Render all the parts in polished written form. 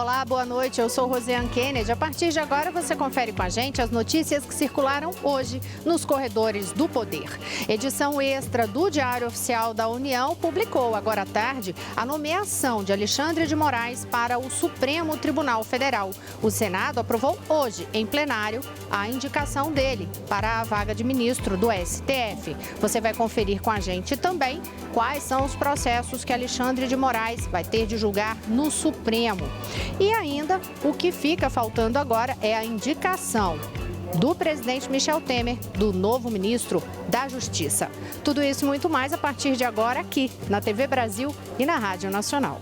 Olá, boa noite. Eu sou Rosiane Kennedy. A partir de agora você confere com a gente as notícias que circularam hoje nos corredores do poder. Edição extra do Diário Oficial da União publicou agora à tarde a nomeação de Alexandre de Moraes para o Supremo Tribunal Federal. O Senado aprovou hoje, em plenário, a indicação dele para a vaga de ministro do STF. Você vai conferir com a gente também quais são os processos que Alexandre de Moraes vai ter de julgar no Supremo. E ainda, o que fica faltando agora é a indicação do presidente Michel Temer, do novo ministro da Justiça. Tudo isso e muito mais a partir de agora aqui na TV Brasil e na Rádio Nacional.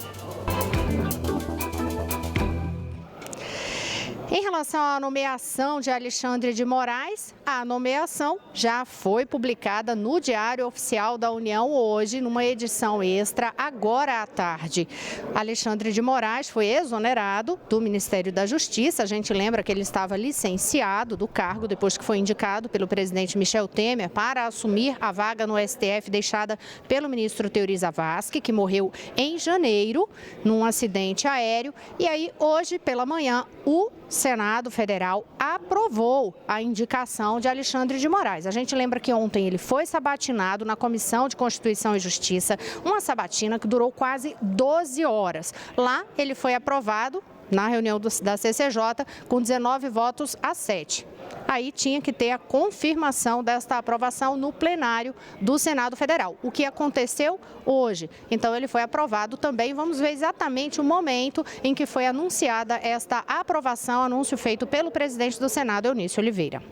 Em relação à nomeação de Alexandre de Moraes, a nomeação já foi publicada no Diário Oficial da União hoje, numa edição extra, agora à tarde. Alexandre de Moraes foi exonerado do Ministério da Justiça. A gente lembra que ele estava licenciado do cargo depois que foi indicado pelo presidente Michel Temer para assumir a vaga no STF deixada pelo ministro Teori Zavascki, que morreu em janeiro num acidente aéreo. E aí, hoje pela manhã, o Senado Federal aprovou a indicação de Alexandre de Moraes. A gente lembra que ontem ele foi sabatinado na Comissão de Constituição e Justiça, uma sabatina que durou quase 12 horas. Lá ele foi aprovado na reunião da CCJ com 19 votos a 7. Aí tinha que ter a confirmação desta aprovação no plenário do Senado Federal. O que aconteceu hoje? Então ele foi aprovado também. Vamos ver exatamente o momento em que foi anunciada esta aprovação, anúncio feito pelo presidente do Senado, Eunício Oliveira.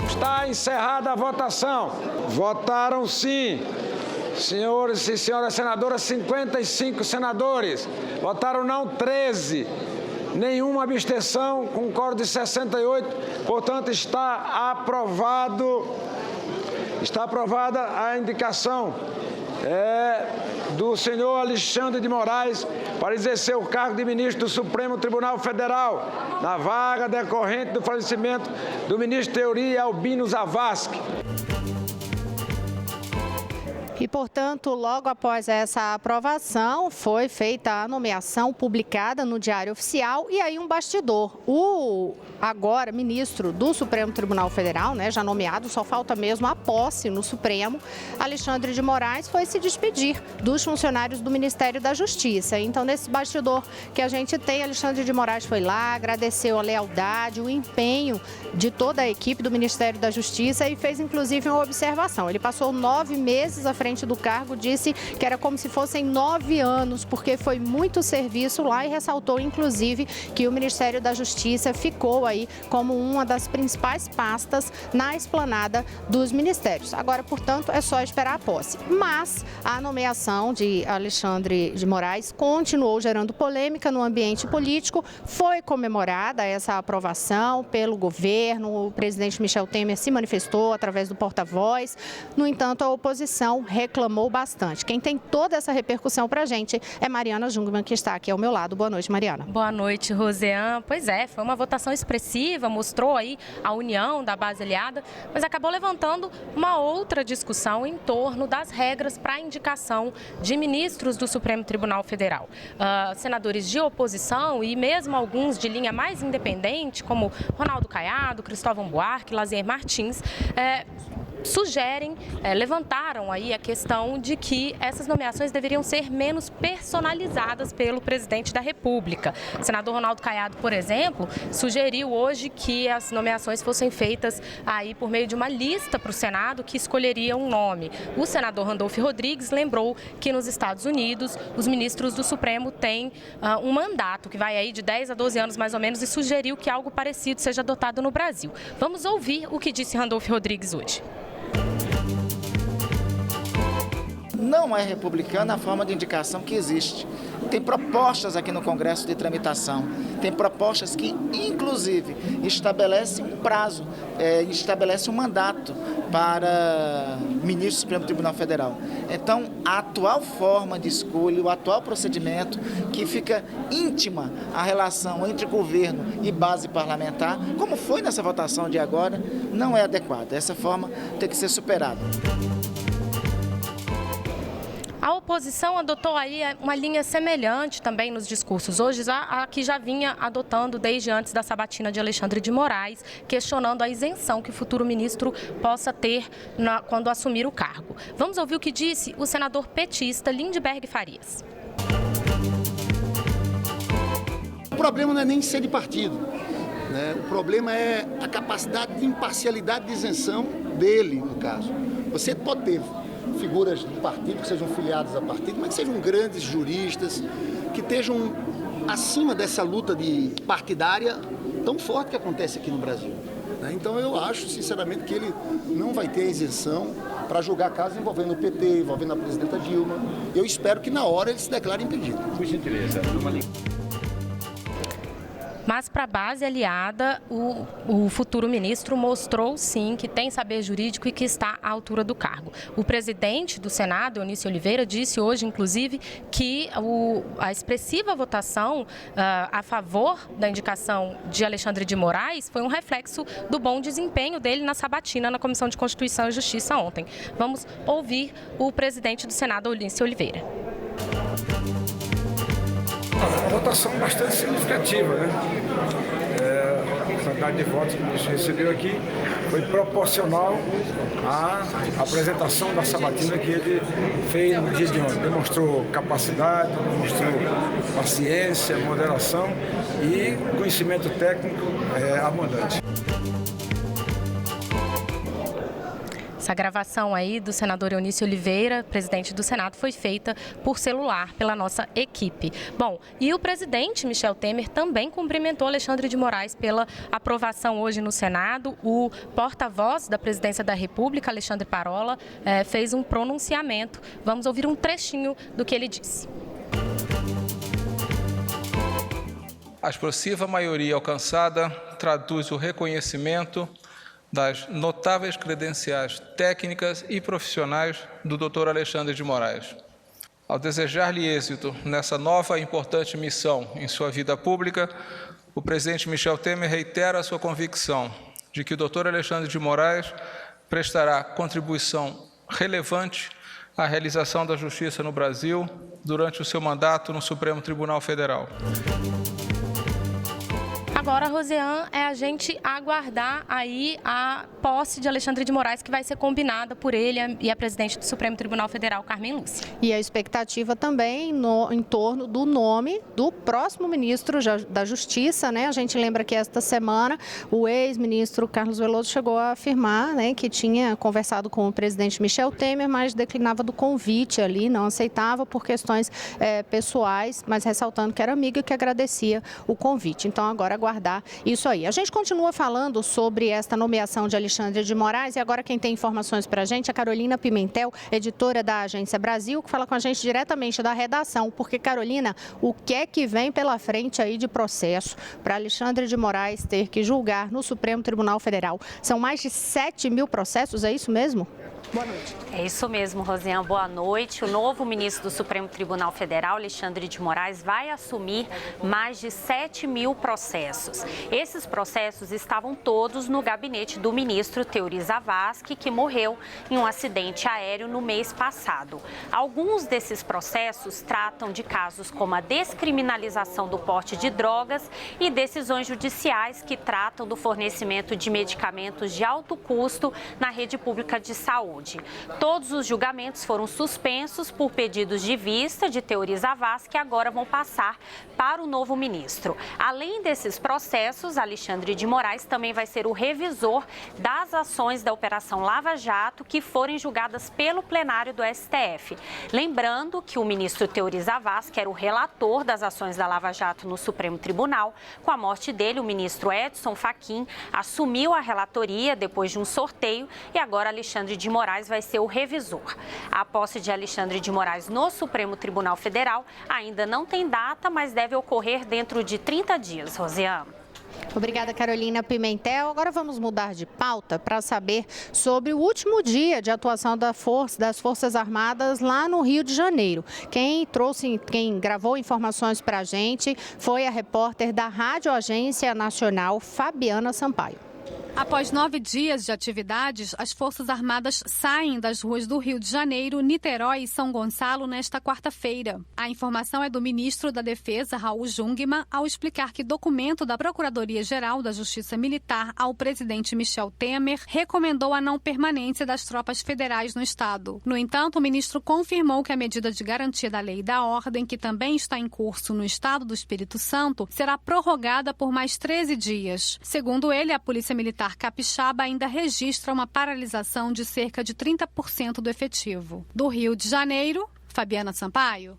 Está encerrada a votação. Votaram sim. Senhores e senhoras senadoras, 55 senadores. Votaram não 13. Nenhuma abstenção, com quórum de 68, portanto está aprovada a indicação do senhor Alexandre de Moraes para exercer o cargo de ministro do Supremo Tribunal Federal, na vaga decorrente do falecimento do ministro Teori Albino Zavascki. E, portanto, logo após essa aprovação, foi feita a nomeação publicada no Diário Oficial e aí um bastidor. O agora ministro do Supremo Tribunal Federal, já nomeado, só falta mesmo a posse no Supremo, Alexandre de Moraes foi se despedir dos funcionários do Ministério da Justiça. Então, nesse bastidor que a gente tem, Alexandre de Moraes foi lá, agradeceu a lealdade, o empenho de toda a equipe do Ministério da Justiça e fez, inclusive, uma observação. Ele passou 9 meses à frente do cargo, disse que era como se fossem 9 anos, porque foi muito serviço lá e ressaltou, inclusive, que o Ministério da Justiça ficou aí como uma das principais pastas na esplanada dos ministérios. Agora, portanto, é só esperar a posse. Mas a nomeação de Alexandre de Moraes continuou gerando polêmica no ambiente político. Foi comemorada essa aprovação pelo governo, o presidente Michel Temer se manifestou através do porta-voz. No entanto, a oposição reclamou bastante. Quem tem toda essa repercussão para a gente é Mariana Jungmann, que está aqui ao meu lado. Boa noite, Mariana. Boa noite, Rosiane. Pois é, foi uma votação expressiva, mostrou aí a união da base aliada, mas acabou levantando uma outra discussão em torno das regras para a indicação de ministros do Supremo Tribunal Federal. Senadores de oposição e mesmo alguns de linha mais independente, como Ronaldo Caiado, Cristóvão Buarque, Lazier Martins, levantaram aí a questão de que essas nomeações deveriam ser menos personalizadas pelo presidente da República. O senador Ronaldo Caiado, por exemplo, sugeriu hoje que as nomeações fossem feitas aí por meio de uma lista para o Senado que escolheria um nome. O senador Randolph Rodrigues lembrou que nos Estados Unidos os ministros do Supremo têm um mandato que vai aí de 10 a 12 anos mais ou menos e sugeriu que algo parecido seja adotado no Brasil. Vamos ouvir o que disse Randolph Rodrigues hoje. Não é republicana a forma de indicação que existe. Tem propostas aqui no Congresso de tramitação, tem propostas que, inclusive, estabelecem um prazo, estabelecem um mandato para ministro do Supremo Tribunal Federal. Então, a atual forma de escolha, o atual procedimento, que fica íntima a relação entre governo e base parlamentar, como foi nessa votação de agora, não é adequada. Essa forma tem que ser superada. A oposição adotou aí uma linha semelhante também nos discursos. Hoje, a que já vinha adotando desde antes da sabatina de Alexandre de Moraes, questionando a isenção que o futuro ministro possa ter quando assumir o cargo. Vamos ouvir o que disse o senador petista Lindbergh Farias. O problema não é nem ser de partido, né? O problema é a capacidade de imparcialidade de isenção dele, no caso. Você pode ter figuras do partido que sejam filiadas a partido, mas que sejam grandes juristas, que estejam acima dessa luta partidária tão forte que acontece aqui no Brasil. Então eu acho, sinceramente, que ele não vai ter isenção para julgar casos envolvendo o PT, envolvendo a presidenta Dilma. Eu espero que na hora ele se declare impedido. Por gentileza, Mas para a base aliada, o futuro ministro mostrou sim que tem saber jurídico e que está à altura do cargo. O presidente do Senado, Eunício Oliveira, disse hoje, inclusive, que a expressiva votação a favor da indicação de Alexandre de Moraes foi um reflexo do bom desempenho dele na sabatina na Comissão de Constituição e Justiça ontem. Vamos ouvir o presidente do Senado, Eunício Oliveira. Uma votação bastante significativa, né? A quantidade de votos que a gente recebeu aqui foi proporcional à apresentação da sabatina que ele fez no dia de ontem. Demonstrou capacidade, demonstrou paciência, moderação e conhecimento técnico abundante. Essa gravação aí do senador Eunício Oliveira, presidente do Senado, foi feita por celular pela nossa equipe. Bom, e o presidente Michel Temer também cumprimentou Alexandre de Moraes pela aprovação hoje no Senado. O porta-voz da Presidência da República, Alexandre Parola, fez um pronunciamento. Vamos ouvir um trechinho do que ele disse. A expressiva maioria alcançada traduz o reconhecimento das notáveis credenciais técnicas e profissionais do Dr. Alexandre de Moraes. Ao desejar-lhe êxito nessa nova e importante missão em sua vida pública, o presidente Michel Temer reitera a sua convicção de que o Dr. Alexandre de Moraes prestará contribuição relevante à realização da justiça no Brasil durante o seu mandato no Supremo Tribunal Federal. Agora, Rosiane, é a gente aguardar aí a posse de Alexandre de Moraes, que vai ser combinada por ele e a presidente do Supremo Tribunal Federal, Carmen Lúcia. E a expectativa também em torno do nome do próximo ministro da Justiça, né? A gente lembra que esta semana o ex-ministro Carlos Veloso chegou a afirmar, né, que tinha conversado com o presidente Michel Temer, mas declinava do convite ali, não aceitava por questões pessoais, mas ressaltando que era amigo e que agradecia o convite. Então, agora aguardar isso aí. A gente continua falando sobre esta nomeação de Alexandre de Moraes e agora quem tem informações para a gente é a Carolina Pimentel, editora da Agência Brasil, que fala com a gente diretamente da redação. Porque, Carolina, o que é que vem pela frente aí de processo para Alexandre de Moraes ter que julgar no Supremo Tribunal Federal? São mais de 7 mil processos, é isso mesmo? Boa noite. É isso mesmo, Rosiane. Boa noite. O novo ministro do Supremo Tribunal Federal, Alexandre de Moraes, vai assumir mais de 7 mil processos. Esses processos estavam todos no gabinete do ministro Teori Zavascki, que morreu em um acidente aéreo no mês passado. Alguns desses processos tratam de casos como a descriminalização do porte de drogas e decisões judiciais que tratam do fornecimento de medicamentos de alto custo na rede pública de saúde. Todos os julgamentos foram suspensos por pedidos de vista de Teori Zavascki que agora vão passar para o novo ministro. Além desses processos, Alexandre de Moraes também vai ser o revisor das ações da Operação Lava Jato que forem julgadas pelo plenário do STF. Lembrando que o ministro Teori Zavascki era o relator das ações da Lava Jato no Supremo Tribunal. Com a morte dele, o ministro Edson Fachin assumiu a relatoria depois de um sorteio e agora Alexandre de Moraes vai ser o revisor. A posse de Alexandre de Moraes no Supremo Tribunal Federal ainda não tem data, mas deve ocorrer dentro de 30 dias, Rosiane. Obrigada, Carolina Pimentel. Agora vamos mudar de pauta para saber sobre o último dia de atuação das Forças Armadas lá no Rio de Janeiro. Quem gravou informações para a gente foi a repórter da Rádio Agência Nacional, Fabiana Sampaio. Após 9 dias de atividades, as Forças Armadas saem das ruas do Rio de Janeiro, Niterói e São Gonçalo nesta quarta-feira. A informação é do ministro da Defesa, Raul Jungmann, ao explicar que documento da Procuradoria-Geral da Justiça Militar ao presidente Michel Temer recomendou a não permanência das tropas federais no estado. No entanto, o ministro confirmou que a medida de garantia da lei e da ordem, que também está em curso no estado do Espírito Santo, será prorrogada por mais 13 dias. Segundo ele, a Polícia Militar capixaba ainda registra uma paralisação de cerca de 30% do efetivo. Do Rio de Janeiro, Fabiana Sampaio.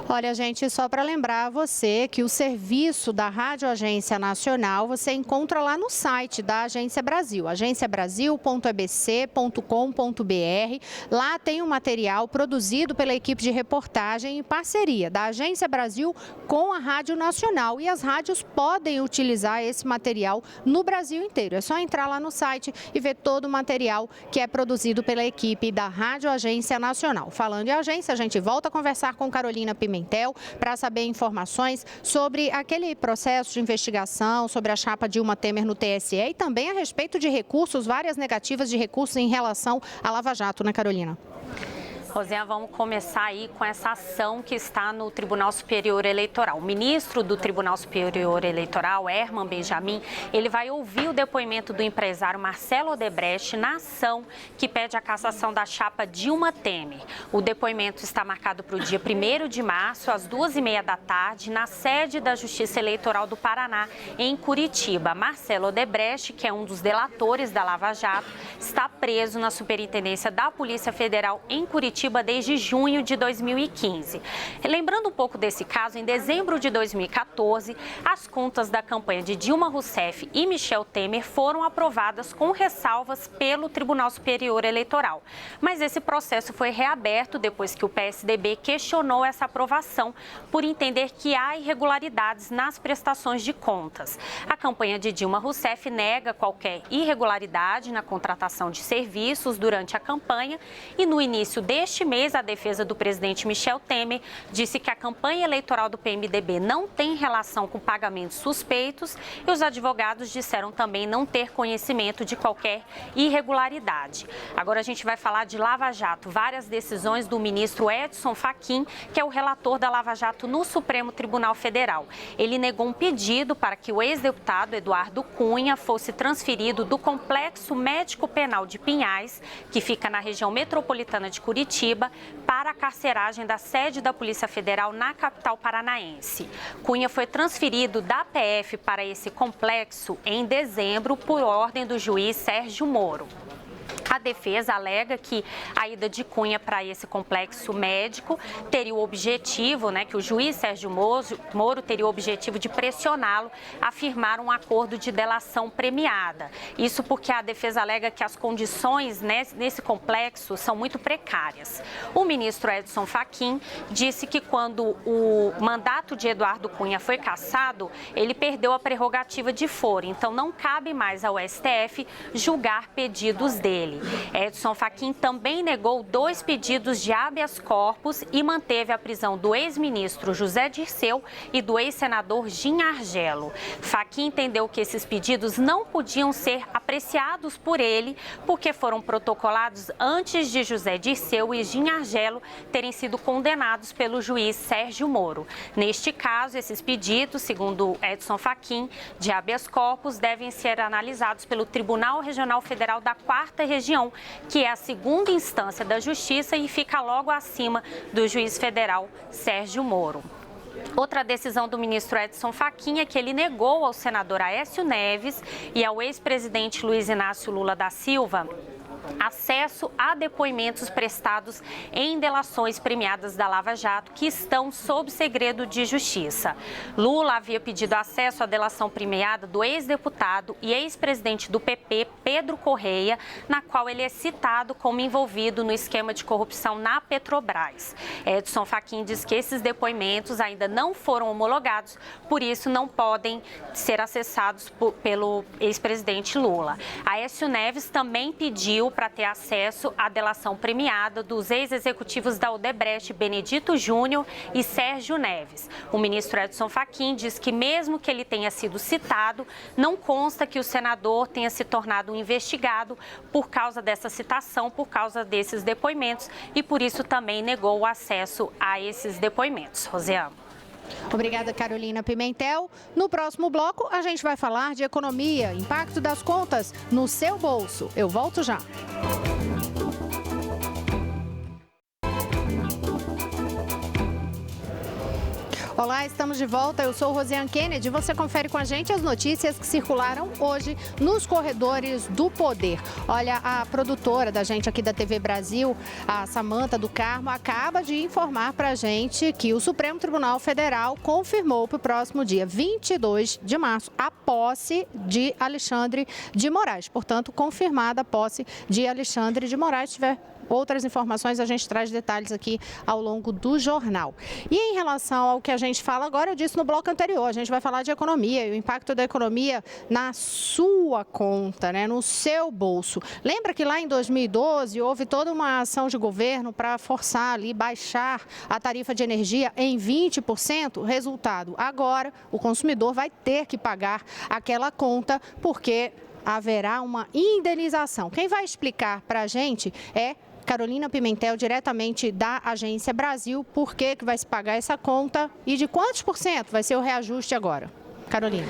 Olha, gente, só para lembrar você que o serviço da Rádio Agência Nacional você encontra lá no site da Agência Brasil, agenciabrasil.ebc.com.br. Lá tem um material produzido pela equipe de reportagem em parceria da Agência Brasil com a Rádio Nacional. E as rádios podem utilizar esse material no Brasil inteiro. É só entrar lá no site e ver todo o material que é produzido pela equipe da Rádio Agência Nacional. Falando em agência, a gente volta a conversar com Carolina Pimentel para saber informações sobre aquele processo de investigação, sobre a chapa Dilma Temer no TSE e também a respeito de recursos, várias negativas de recursos em relação à Lava Jato, né, Carolina? Rosiane, vamos começar aí com essa ação que está no Tribunal Superior Eleitoral. O ministro do Tribunal Superior Eleitoral, Herman Benjamin, ele vai ouvir o depoimento do empresário Marcelo Odebrecht na ação que pede a cassação da chapa Dilma Temer. O depoimento está marcado para o dia 1º de março, às 2h30 da tarde, na sede da Justiça Eleitoral do Paraná, em Curitiba. Marcelo Odebrecht, que é um dos delatores da Lava Jato, está preso na Superintendência da Polícia Federal em Curitiba desde junho de 2015. Lembrando um pouco desse caso, em dezembro de 2014, as contas da campanha de Dilma Rousseff e Michel Temer foram aprovadas com ressalvas pelo Tribunal Superior Eleitoral. Mas esse processo foi reaberto depois que o PSDB questionou essa aprovação por entender que há irregularidades nas prestações de contas. A campanha de Dilma Rousseff nega qualquer irregularidade na contratação de serviços durante a campanha e no início deste mês, a defesa do presidente Michel Temer disse que a campanha eleitoral do PMDB não tem relação com pagamentos suspeitos e os advogados disseram também não ter conhecimento de qualquer irregularidade. Agora a gente vai falar de Lava Jato. Várias decisões do ministro Edson Fachin, que é o relator da Lava Jato no Supremo Tribunal Federal. Ele negou um pedido para que o ex-deputado Eduardo Cunha fosse transferido do Complexo Médico Penal de Pinhais, que fica na região metropolitana de Curitiba, para a carceragem da sede da Polícia Federal na capital paranaense. Cunha foi transferido da PF para esse complexo em dezembro por ordem do juiz Sérgio Moro. A defesa alega que a ida de Cunha para esse complexo médico teria o objetivo, que o juiz Sérgio Moro teria o objetivo de pressioná-lo a firmar um acordo de delação premiada. Isso porque a defesa alega que as condições nesse complexo são muito precárias. O ministro Edson Fachin disse que quando o mandato de Eduardo Cunha foi cassado, ele perdeu a prerrogativa de foro, então não cabe mais ao STF julgar pedidos dele. Edson Fachin também negou 2 pedidos de habeas corpus e manteve a prisão do ex-ministro José Dirceu e do ex-senador Gin Argelo. Fachin entendeu que esses pedidos não podiam ser apreciados por ele porque foram protocolados antes de José Dirceu e Gin Argelo terem sido condenados pelo juiz Sérgio Moro. Neste caso, esses pedidos, segundo Edson Fachin, de habeas corpus devem ser analisados pelo Tribunal Regional Federal da 4ª Região, que é a segunda instância da Justiça e fica logo acima do juiz federal Sérgio Moro. Outra decisão do ministro Edson Fachin é que ele negou ao senador Aécio Neves e ao ex-presidente Luiz Inácio Lula da Silva acesso a depoimentos prestados em delações premiadas da Lava Jato que estão sob segredo de justiça. Lula havia pedido acesso à delação premiada do ex-deputado e ex-presidente do PP, Pedro Correia, na qual ele é citado como envolvido no esquema de corrupção na Petrobras. Edson Fachin diz que esses depoimentos ainda não foram homologados, por isso não podem ser acessados pelo ex-presidente Lula. Aécio Neves também pediu para ter acesso à delação premiada dos ex-executivos da Odebrecht, Benedito Júnior e Sérgio Neves. O ministro Edson Fachin diz que mesmo que ele tenha sido citado, não consta que o senador tenha se tornado um investigado por causa dessa citação, por causa desses depoimentos, e por isso também negou o acesso a esses depoimentos. Rosiane. Obrigada, Carolina Pimentel. No próximo bloco, a gente vai falar de economia, impacto das contas no seu bolso. Eu volto já. Olá, estamos de volta. Eu sou Rosiane Kennedy. Você confere com a gente as notícias que circularam hoje nos corredores do poder. Olha, a produtora da gente aqui da TV Brasil, a Samanta do Carmo, acaba de informar para a gente que o Supremo Tribunal Federal confirmou para o próximo dia 22 de março a posse de Alexandre de Moraes. Portanto, confirmada a posse de Alexandre de Moraes. Se tiver outras informações, a gente traz detalhes aqui ao longo do jornal. E em relação ao que a gente fala agora, eu disse no bloco anterior, a gente vai falar de economia e o impacto da economia na sua conta, né, no seu bolso. Lembra que lá em 2012 houve toda uma ação de governo para forçar ali, baixar a tarifa de energia em 20%? Resultado, agora o consumidor vai ter que pagar aquela conta porque haverá uma indenização. Quem vai explicar para a gente é Carolina Pimentel, diretamente da Agência Brasil, por que vai se pagar essa conta e de quantos por cento vai ser o reajuste agora? Carolina.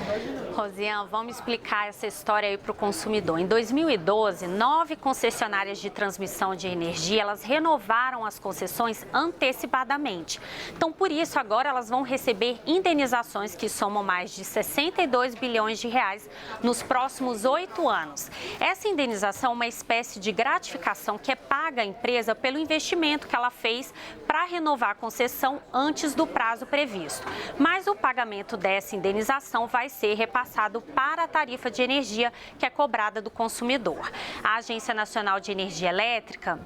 Rosiane, vamos explicar essa história aí para o consumidor. Em 2012, 9 concessionárias de transmissão de energia, elas renovaram as concessões antecipadamente. Então, por isso, agora elas vão receber indenizações que somam mais de 62 bilhões de reais nos próximos 8 anos. Essa indenização é uma espécie de gratificação que é paga à empresa pelo investimento que ela fez para renovar a concessão antes do prazo previsto. Mas o pagamento dessa indenização vai ser repassado para a tarifa de energia que é cobrada do consumidor. A Agência Nacional de Energia Elétrica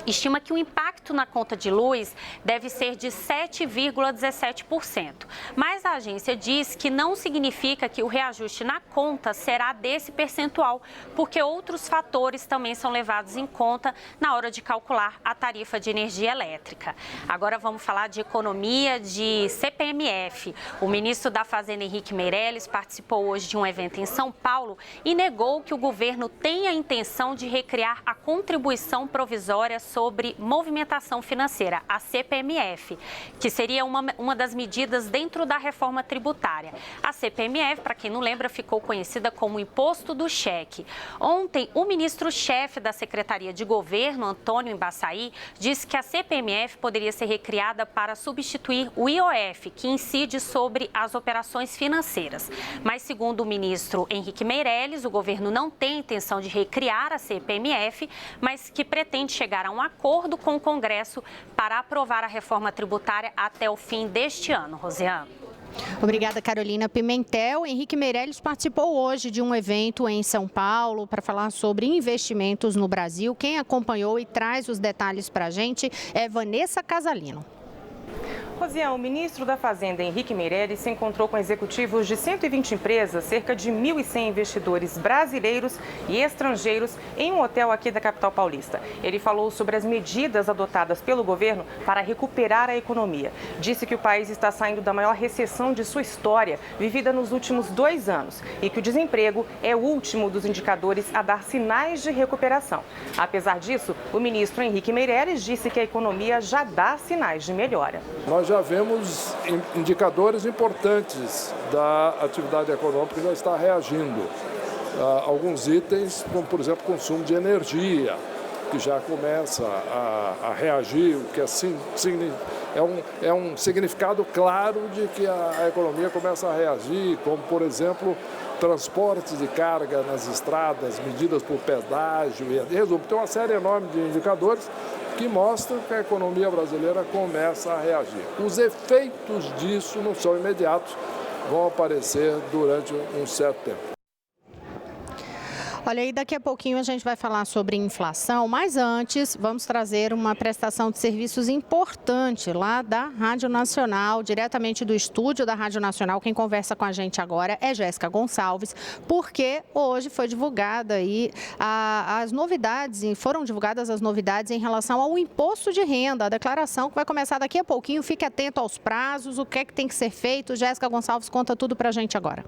estima que o impacto na conta de luz deve ser de 7,17%. Mas a agência diz que não significa que o reajuste na conta será desse percentual, porque outros fatores também são levados em conta na hora de calcular a tarifa de energia elétrica. Agora vamos falar de economia, de CPMF. O ministro da Fazenda, Henrique Meirelles, participou hoje de um evento em São Paulo e negou que o governo tenha a intenção de recriar a contribuição provisória sobre movimentação financeira, a CPMF, que seria uma das medidas dentro da reforma tributária. A CPMF, para quem não lembra, ficou conhecida como Imposto do Cheque. Ontem, o ministro-chefe da Secretaria de Governo, Antônio Embaçaí, disse que a CPMF poderia ser recriada para substituir o IOF, que incide sobre as operações financeiras. Mas, segundo o ministro Henrique Meirelles, o governo não tem a intenção de recriar a CPMF, mas que pretende chegar a um acordo com o Congresso para aprovar a reforma tributária até o fim deste ano. Rosiane. Obrigada, Carolina Pimentel. Henrique Meirelles participou hoje de um evento em São Paulo para falar sobre investimentos no Brasil. Quem acompanhou e traz os detalhes para a gente é Vanessa Casalino. Rosiane, o ministro da Fazenda, Henrique Meirelles, se encontrou com executivos de 120 empresas, cerca de 1.100 investidores brasileiros e estrangeiros em um hotel aqui da capital paulista. Ele falou sobre as medidas adotadas pelo governo para recuperar a economia. Disse que o país está saindo da maior recessão de sua história, vivida nos últimos 2 anos, e que o desemprego é o último dos indicadores a dar sinais de recuperação. Apesar disso, o ministro Henrique Meirelles disse que a economia já dá sinais de melhora. Nós já vemos indicadores importantes da atividade econômica que já está reagindo. Alguns itens, como por exemplo o consumo de energia, que já começa a reagir, o que é um significado claro de que a economia começa a reagir, como por exemplo transportes de carga nas estradas, medidas por pedágio, e resumo, tem uma série enorme de indicadores que mostram que a economia brasileira começa a reagir. Os efeitos disso não são imediatos, vão aparecer durante um certo tempo. Olha, aí daqui a pouquinho a gente vai falar sobre inflação, mas antes vamos trazer uma prestação de serviços importante lá da Rádio Nacional, diretamente do estúdio da Rádio Nacional. Quem conversa com a gente agora é Jéssica Gonçalves, porque hoje foi divulgada aí as novidades, foram divulgadas as novidades em relação ao imposto de renda, a declaração que vai começar daqui a pouquinho. Fique atento aos prazos, o que é que tem que ser feito. Jéssica Gonçalves conta tudo pra gente agora.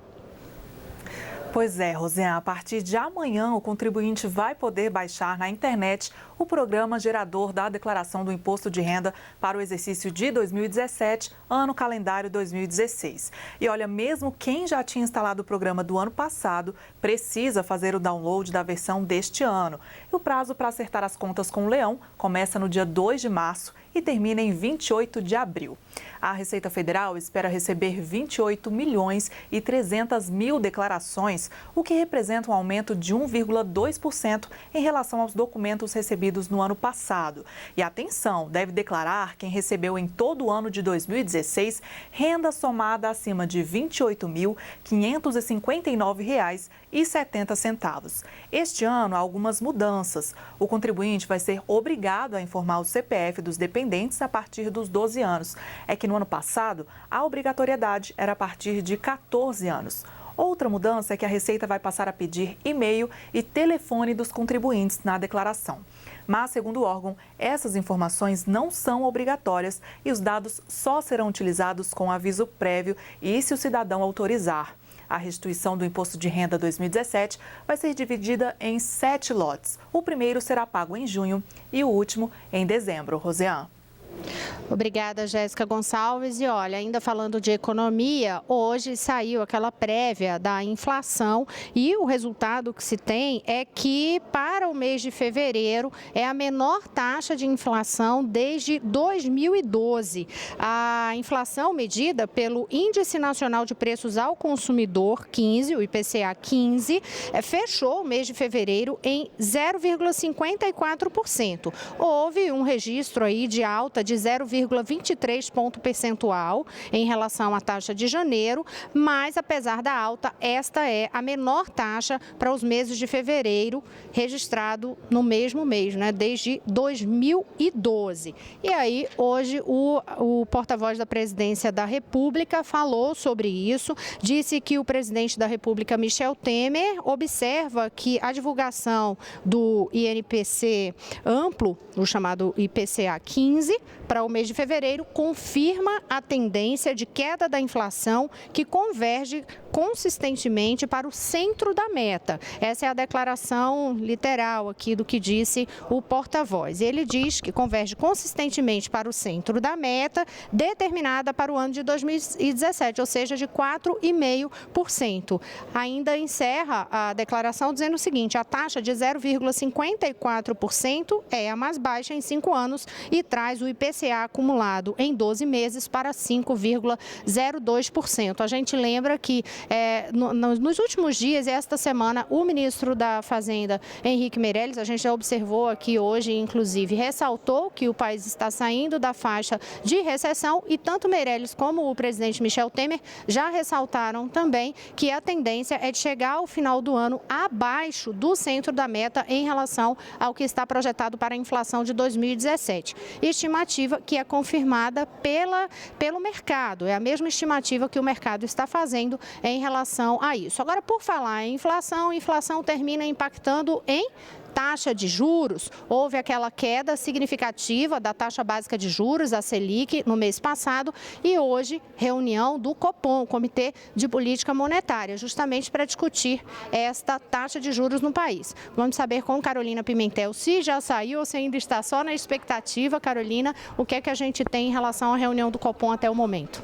Pois é, Rosiane, a partir de amanhã o contribuinte vai poder baixar na internet o programa gerador da declaração do imposto de renda para o exercício de 2017, ano calendário 2016. E olha, mesmo quem já tinha instalado o programa do ano passado precisa fazer o download da versão deste ano. E o prazo para acertar as contas com o Leão começa no dia 2 de março e termina em 28 de abril. A Receita Federal espera receber 28 milhões e 300 mil declarações, o que representa um aumento de 1,2% em relação aos documentos recebidos no ano passado. E atenção, deve declarar quem recebeu em todo o ano de 2016 renda somada acima de R$ 28.559,70. Este ano há algumas mudanças. O contribuinte vai ser obrigado a informar o CPF dos dependentes a partir dos 12 anos. É que no ano passado, a obrigatoriedade era a partir de 14 anos. Outra mudança é que a Receita vai passar a pedir e-mail e telefone dos contribuintes na declaração. Mas, segundo o órgão, essas informações não são obrigatórias e os dados só serão utilizados com aviso prévio e se o cidadão autorizar. A restituição do Imposto de Renda 2017 vai ser dividida em 7 lotes. O primeiro será pago em junho e o último em dezembro. Rosiane. Obrigada, Jéssica Gonçalves. E olha, ainda falando de economia, hoje saiu aquela prévia da inflação e o resultado que se tem é que para o mês de fevereiro é a menor taxa de inflação desde 2012. A inflação medida pelo Índice Nacional de Preços ao Consumidor 15, o IPCA 15, fechou o mês de fevereiro em 0,54%. Houve um registro aí de alta de 0,23 ponto percentual em relação à taxa de janeiro, mas apesar da alta, esta é a menor taxa para os meses de fevereiro, registrado no mesmo mês, né, desde 2012. E aí, hoje, o porta-voz da Presidência da República falou sobre isso, disse que o presidente da República, Michel Temer, observa que a divulgação do INPC amplo, o chamado IPCA 15, para o mês de fevereiro, confirma a tendência de queda da inflação que converge consistentemente para o centro da meta. Essa é a declaração literal aqui do que disse o porta-voz. Ele diz que converge consistentemente para o centro da meta, determinada para o ano de 2017, ou seja, de 4,5%. Ainda encerra a declaração dizendo o seguinte: a taxa de 0,54% é a mais baixa em 5 anos e traz o IPCA acumulado em 12 meses para 5,02%. A gente lembra que nos últimos dias e esta semana, o ministro da Fazenda, Henrique Meirelles, a gente já observou aqui hoje, inclusive, ressaltou que o país está saindo da faixa de recessão e tanto Meirelles como o presidente Michel Temer já ressaltaram também que a tendência é de chegar ao final do ano abaixo do centro da meta em relação ao que está projetado para a inflação de 2017. Estimativa que é confirmada pelo mercado, é a mesma estimativa que o mercado está fazendo em relação a isso. Agora, por falar em inflação, a inflação termina impactando em taxa de juros. Houve aquela queda significativa da taxa básica de juros, a Selic, no mês passado e hoje reunião do Copom, Comitê de Política Monetária, justamente para discutir esta taxa de juros no país. Vamos saber com Carolina Pimentel se já saiu ou se ainda está só na expectativa. Carolina, o que é que a gente tem em relação à reunião do Copom até o momento?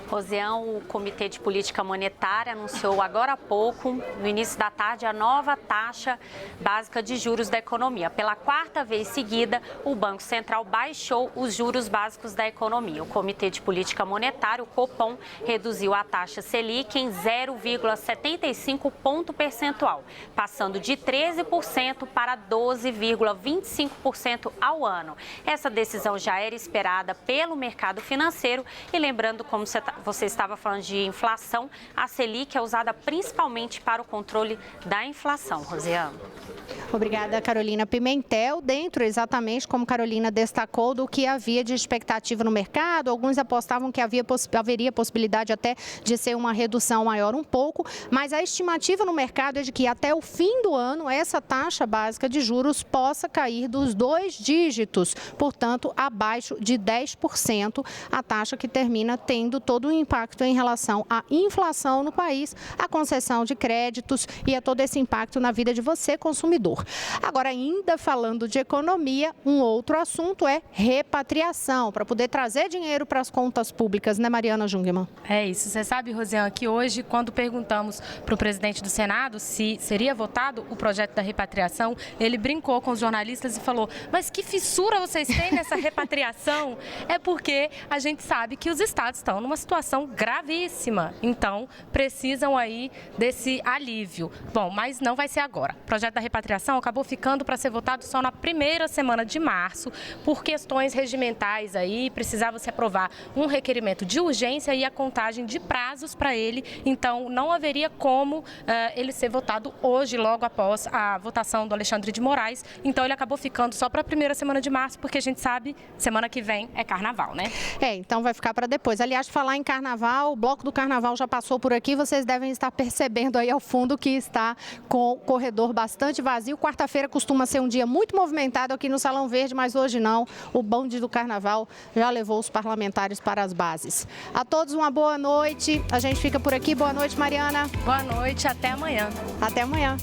Rosiane, o Comitê de Política Monetária anunciou agora há pouco, no início da tarde, a nova taxa básica de juros da economia. Pela 4ª vez seguida, o Banco Central baixou os juros básicos da economia. O Comitê de Política Monetária, o Copom, reduziu a taxa Selic em 0,75 ponto percentual, passando de 13% para 12,25% ao ano. Essa decisão já era esperada pelo mercado financeiro e lembrando, como você estava falando de inflação, a Selic é usada principalmente para o controle da inflação. Rosiane. Obrigada, Carolina Pimentel. Dentro, exatamente como Carolina destacou, do que havia de expectativa no mercado, alguns apostavam que haveria possibilidade até de ser uma redução maior um pouco, mas a estimativa no mercado é de que até o fim do ano essa taxa básica de juros possa cair dos 2 dígitos, portanto, abaixo de 10%, a taxa que termina tendo todo o impacto em relação à inflação no país, a concessão de créditos e a todo esse impacto na vida de você, consumidor. Agora, ainda falando de economia, um outro assunto é repatriação, para poder trazer dinheiro para as contas públicas, né, Mariana Jungmann? É isso. Você sabe, Rosiane, que hoje, quando perguntamos para o presidente do Senado se seria votado o projeto da repatriação, ele brincou com os jornalistas e falou: mas que fissura vocês têm nessa repatriação? É porque a gente sabe que os estados estão numa situação gravíssima, então precisam aí desse alívio. Bom, mas não vai ser agora. O projeto da repatriação acabou ficando para ser votado só na primeira semana de março, por questões regimentais aí, precisava se aprovar um requerimento de urgência e a contagem de prazos para ele, então não haveria como ele ser votado hoje, logo após a votação do Alexandre de Moraes, então ele acabou ficando só para a primeira semana de março, porque a gente sabe, semana que vem é carnaval, né? Então vai ficar para depois. Aliás, falar em carnaval, o bloco do carnaval já passou por aqui, vocês devem estar percebendo aí ao fundo que está com o corredor bastante vazio. Quarta-feira costuma ser um dia muito movimentado aqui no Salão Verde, mas hoje não. O bonde do carnaval já levou os parlamentares para as bases. A todos uma boa noite. A gente fica por aqui. Boa noite, Mariana. Boa noite. Até amanhã. Até amanhã.